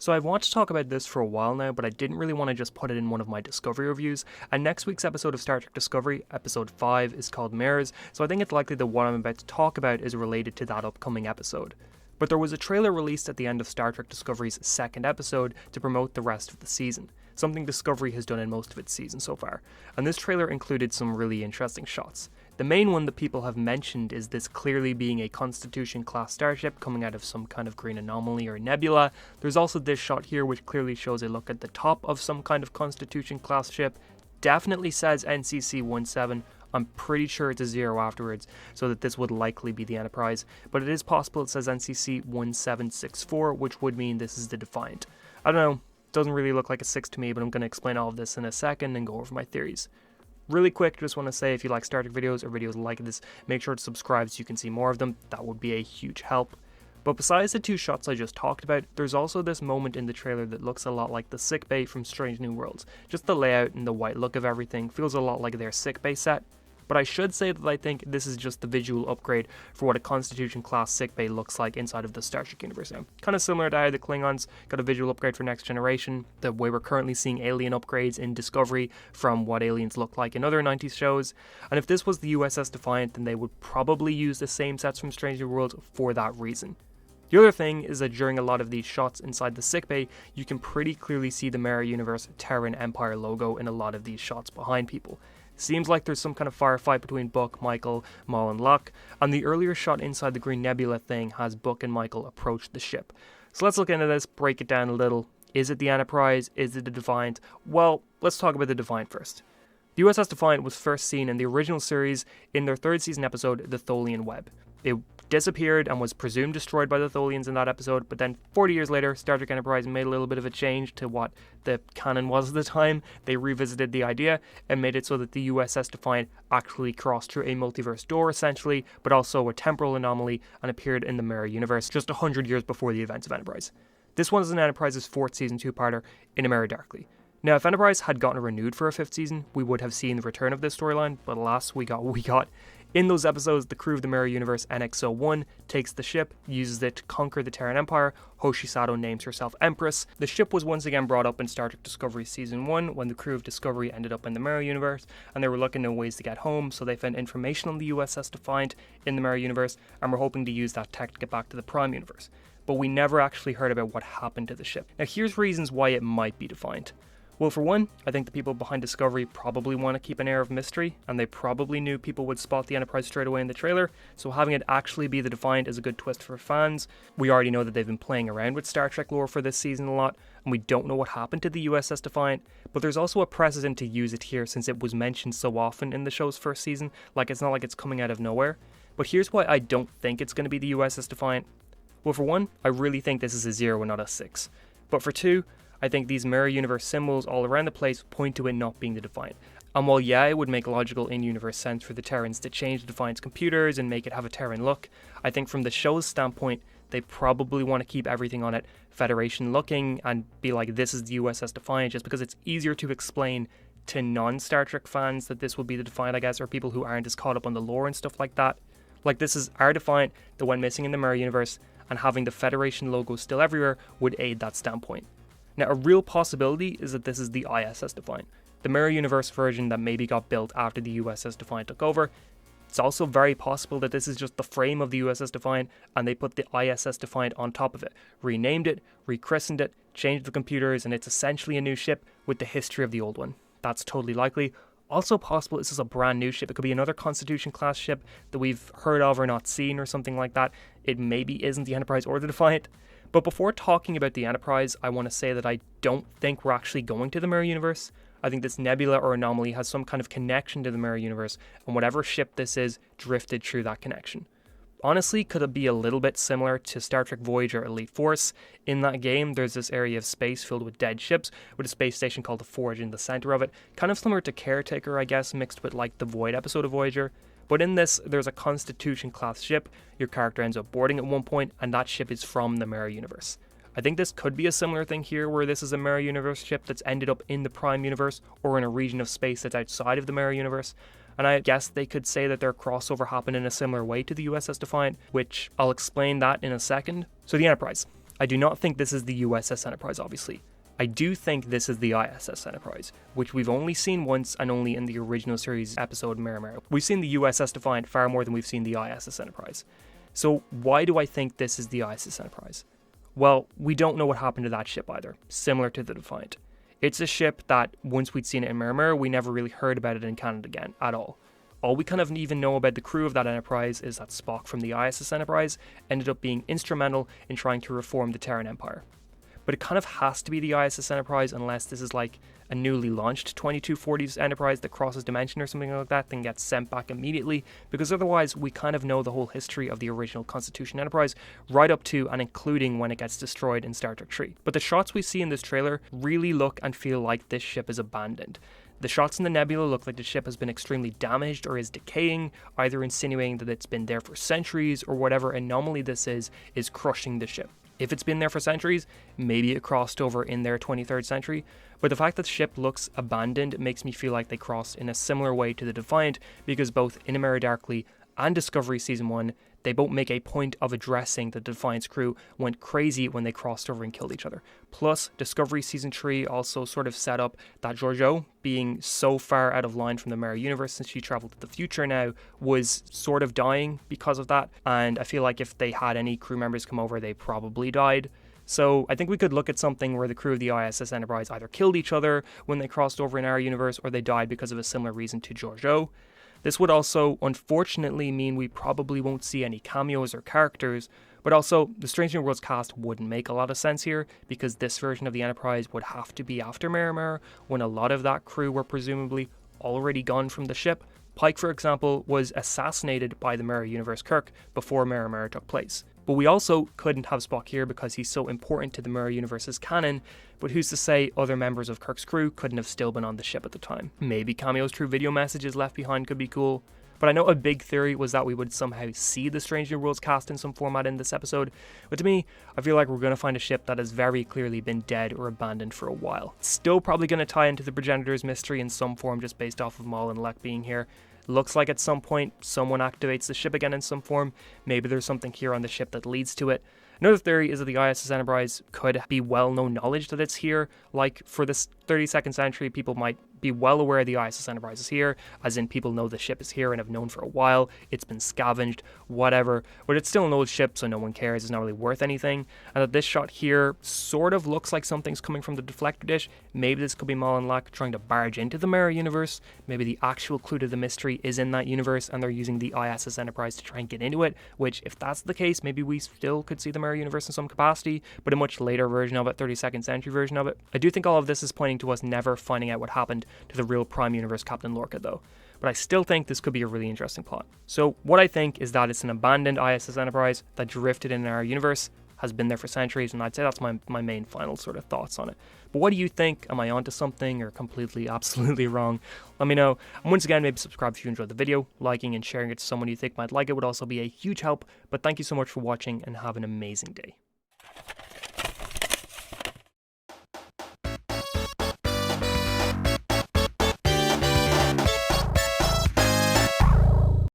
So I've wanted to talk about this for a while now, but I didn't really want to just put it in one of my Discovery reviews, and next week's episode of Star Trek Discovery, episode 5, is called Mirrors, so I think it's likely that what I'm about to talk about is related to that upcoming episode. But there was a trailer released at the end of Star Trek Discovery's second episode to promote the rest of the season, something Discovery has done in most of its season so far, and this trailer included some really interesting shots. The main one that people have mentioned is this clearly being a Constitution-class starship coming out of some kind of green anomaly or nebula. There's also this shot here which clearly shows a look at the top of some kind of Constitution-class ship. Definitely says NCC-17. I'm pretty sure it's a 0 afterwards, so that this would likely be the Enterprise, but it is possible it says NCC-1764, which would mean this is the Defiant. I don't know, doesn't really look like a 6 to me, but I'm going to explain all of this in a second and go over my theories. Really quick, just want to say if you like Star Trek videos or videos like this, make sure to subscribe so you can see more of them. That would be a huge help. But besides the two shots I just talked about, there's also this moment in the trailer that looks a lot like the sickbay from Strange New Worlds. Just the layout and the white look of everything feels a lot like their sickbay set. But I should say that I think this is just the visual upgrade for what a Constitution-class sickbay looks like inside of the Star Trek universe now. Kind of similar to how the Klingons got a visual upgrade for Next Generation, the way we're currently seeing alien upgrades in Discovery from what aliens look like in other 90s shows. And if this was the USS Defiant, then they would probably use the same sets from Strange New Worlds for that reason. The other thing is that during a lot of these shots inside the sickbay, you can pretty clearly see the Mirror Universe Terran Empire logo in a lot of these shots behind people. Seems like there's some kind of firefight between Book, Michael, Mal and Locke, and the earlier shot inside the Green Nebula thing has Book and Michael approach the ship. So let's look into this, break it down a little. Is it the Enterprise? Is it the Defiant? Well, let's talk about the Defiant first. The USS Defiant was first seen in the original series in their third season episode, The Tholian Web. It disappeared and was presumed destroyed by the Tholians in that episode, but then 40 years later, Star Trek Enterprise made a little bit of a change to what the canon was at the time. They revisited the idea and made it so that the USS Defiant actually crossed through a multiverse door, essentially, but also a temporal anomaly, and appeared in the Mirror Universe just 100 years before the events of Enterprise. This one is an Enterprise's fourth season two-parter in A Mirror Darkly. Now, if Enterprise had gotten renewed for a fifth season, we would have seen the return of this storyline, but alas, we got what we got. In those episodes, the crew of the Mirror Universe NX-01 takes the ship, uses it to conquer the Terran Empire. Hoshi Sato names herself Empress. The ship was once again brought up in Star Trek Discovery Season 1 when the crew of Discovery ended up in the Mirror Universe, and they were looking at ways to get home, so they found information on the USS Defiant in the Mirror Universe, and were hoping to use that tech to get back to the Prime Universe. But we never actually heard about what happened to the ship. Now here's reasons why it might be Defiant. Well, for one, I think the people behind Discovery probably want to keep an air of mystery, and they probably knew people would spot the Enterprise straight away in the trailer, so having it actually be the Defiant is a good twist for fans. We already know that they've been playing around with Star Trek lore for this season a lot, and we don't know what happened to the USS Defiant, but there's also a precedent to use it here since it was mentioned so often in the show's first season, like it's not like it's coming out of nowhere. But here's why I don't think it's going to be the USS Defiant. Well, for one, I really think this is a 0 and not a 6. But for two, I think these Mirror Universe symbols all around the place point to it not being the Defiant. And while yeah, it would make logical in-universe sense for the Terrans to change the Defiant's computers and make it have a Terran look, I think from the show's standpoint, they probably want to keep everything on it Federation looking and be like, this is the USS Defiant, just because it's easier to explain to non-Star Trek fans that this will be the Defiant, I guess, or people who aren't as caught up on the lore and stuff like that. Like, this is our Defiant, the one missing in the Mirror Universe, and having the Federation logo still everywhere would aid that standpoint. Now, a real possibility is that this is the ISS Defiant, the Mirror Universe version that maybe got built after the USS Defiant took over. It's also very possible that this is just the frame of the USS Defiant and they put the ISS Defiant on top of it, renamed it, rechristened it, changed the computers, and it's essentially a new ship with the history of the old one. That's totally likely. Also possible this is a brand new ship. It could be another Constitution class ship that we've heard of or not seen or something like that. It maybe isn't the Enterprise or the Defiant. But before talking about the Enterprise, I want to say that I don't think we're actually going to the Mirror Universe. I think this nebula or anomaly has some kind of connection to the Mirror Universe, and whatever ship this is drifted through that connection. Honestly, could it be a little bit similar to Star Trek Voyager Elite Force? In that game, there's this area of space filled with dead ships, with a space station called the Forge in the center of it. Kind of similar to Caretaker, I guess, mixed with like the Void episode of Voyager. But in this, there's a Constitution-class ship. Your character ends up boarding at one point, and that ship is from the Mirror Universe. I think this could be a similar thing here, where this is a Mirror Universe ship that's ended up in the Prime Universe, or in a region of space that's outside of the Mirror Universe. And I guess they could say that their crossover happened in a similar way to the USS Defiant, which I'll explain that in a second. So the Enterprise. I do not think this is the USS Enterprise, obviously. I do think this is the ISS Enterprise, which we've only seen once and only in the original series episode Mirror Mirror. We've seen the USS Defiant far more than we've seen the ISS Enterprise. So why do I think this is the ISS Enterprise? Well, we don't know what happened to that ship either, similar to the Defiant. It's a ship that, once we'd seen it in Mirror Mirror, we never really heard about it in canon again, at all. All we kind of even know about the crew of that Enterprise is that Spock from the ISS Enterprise ended up being instrumental in trying to reform the Terran Empire. But it kind of has to be the ISS Enterprise unless this is like a newly launched 2240s Enterprise that crosses dimension or something like that, then gets sent back immediately, because otherwise we kind of know the whole history of the original Constitution Enterprise right up to and including when it gets destroyed in Star Trek 3. But the shots we see in this trailer really look and feel like this ship is abandoned. The shots in the nebula look like the ship has been extremely damaged or is decaying, either insinuating that it's been there for centuries or whatever anomaly this is crushing the ship. If it's been there for centuries, maybe it crossed over in their 23rd century, but the fact that the ship looks abandoned makes me feel like they crossed in a similar way to the Defiant, because both In a Mirror Darkly and Discovery Season 1, they both make a point of addressing that the Defiant's crew went crazy when they crossed over and killed each other. Plus, Discovery Season 3 also sort of set up that Georgiou, being so far out of line from the Mirror universe since she travelled to the future now, was sort of dying because of that, and I feel like if they had any crew members come over, they probably died. So I think we could look at something where the crew of the ISS Enterprise either killed each other when they crossed over in our universe, or they died because of a similar reason to Georgiou. This would also, unfortunately, mean we probably won't see any cameos or characters, but also the Strange New Worlds cast wouldn't make a lot of sense here, because this version of the Enterprise would have to be after Mirror Mirror, when a lot of that crew were presumably already gone from the ship. Pike, for example, was assassinated by the Mirror Universe Kirk before Mirror Mirror took place. But we also couldn't have Spock here because he's so important to the Mirror Universe's canon, but who's to say other members of Kirk's crew couldn't have still been on the ship at the time. Maybe cameos through video messages left behind could be cool. But I know a big theory was that we would somehow see the Strange New Worlds cast in some format in this episode, but to me, I feel like we're going to find a ship that has very clearly been dead or abandoned for a while. It's still probably going to tie into the Progenitors mystery in some form just based off of Maul and Lek being here. Looks like at some point someone activates the ship again in some form. Maybe there's something here on the ship that leads to it. Another theory is that the ISS Enterprise could be well-known knowledge that it's here. Like, for this 32nd century, people might be well aware the ISS Enterprise is here, as in people know the ship is here and have known for a while, it's been scavenged, whatever, but it's still an old ship, so no one cares, it's not really worth anything, and that this shot here sort of looks like something's coming from the deflector dish. Maybe this could be Maul and Lek trying to barge into the Mirror universe, maybe the actual clue to the mystery is in that universe, and they're using the ISS Enterprise to try and get into it, which, if that's the case, maybe we still could see the Mirror universe in some capacity, but a much later version of it, 32nd century version of it. I do think all of this is pointing to us never finding out what happened to the real Prime Universe Captain Lorca though, but I still think this could be a really interesting plot. So what I think is that it's an abandoned ISS Enterprise that drifted in our universe, has been there for centuries, and I'd say that's my main final sort of thoughts on it. But what do you think? Am I onto something or completely, absolutely wrong? Let me know. And once again, maybe subscribe if you enjoyed the video. Liking and sharing it to someone you think might like it would also be a huge help. But thank you so much for watching and have an amazing day.